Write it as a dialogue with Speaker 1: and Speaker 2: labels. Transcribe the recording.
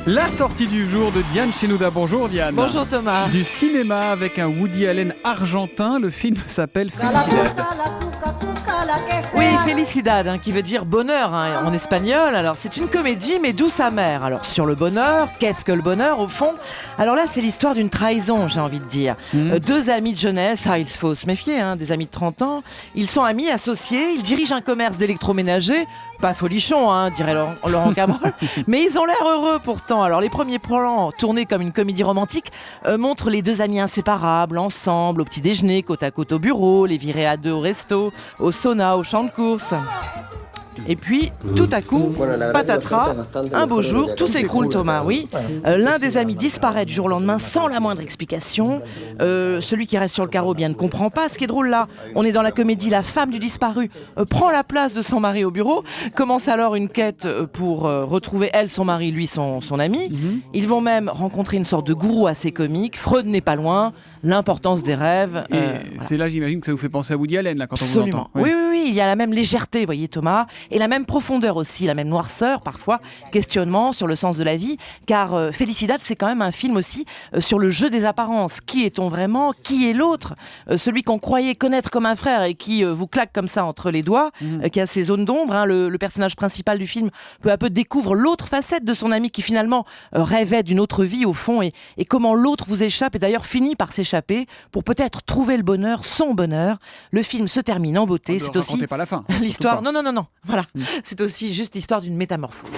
Speaker 1: La sortie du jour de Diane Chenouda. Bonjour Diane.
Speaker 2: Bonjour Thomas.
Speaker 1: Du cinéma avec un Woody Allen argentin. Le film s'appelle Felicidad.
Speaker 2: Oui, Felicidad, qui veut dire bonheur en espagnol. Alors c'est une comédie mais douce amère. Alors sur le bonheur, qu'est-ce que le bonheur au fond? Alors là c'est l'histoire d'une trahison, j'ai envie de dire. Deux amis de jeunesse, il faut se méfier, des amis de 30 ans. Ils sont amis, associés, ils dirigent un commerce d'électroménager. Pas folichon, dirait Laurent Cabrol. Mais ils ont l'air heureux pourtant. Alors les premiers plans, tournés comme une comédie romantique, montrent les deux amis inséparables, ensemble, au petit déjeuner, côte à côte au bureau, les virées à deux au resto, au sauna, au champ de course. Et puis, tout à coup, patatras, un beau jour, tout s'écroule Thomas, oui. L'un des amis disparaît du jour au lendemain sans la moindre explication. Celui qui reste sur le carreau bien ne comprend pas. Ce qui est drôle là, on est dans la comédie, la femme du disparu prend la place de son mari au bureau. Commence alors une quête pour retrouver elle, son mari, lui, son ami. Ils vont même rencontrer une sorte de gourou assez comique. Freud n'est pas loin. L'importance des rêves.
Speaker 1: Et c'est là, j'imagine, que ça vous fait penser à Woody Allen, là, quand on vous
Speaker 2: Absolument.
Speaker 1: entend.
Speaker 2: Oui, il y a la même légèreté, voyez Thomas, et la même profondeur aussi, la même noirceur parfois, questionnement sur le sens de la vie, car Felicidad, c'est quand même un film aussi sur le jeu des apparences. Qui est-on vraiment? Qui est l'autre? Celui qu'on croyait connaître comme un frère et qui vous claque comme ça entre les doigts, qui a ses zones d'ombre. Le personnage principal du film peu à peu découvre l'autre facette de son ami qui finalement rêvait d'une autre vie au fond, et comment l'autre vous échappe et d'ailleurs finit par s'échapper pour peut-être trouver le bonheur, son bonheur. Le film se termine en beauté. C'est aussi
Speaker 1: pas la fin.
Speaker 2: l'histoire. Non. Voilà. C'est aussi juste l'histoire d'une métamorphose.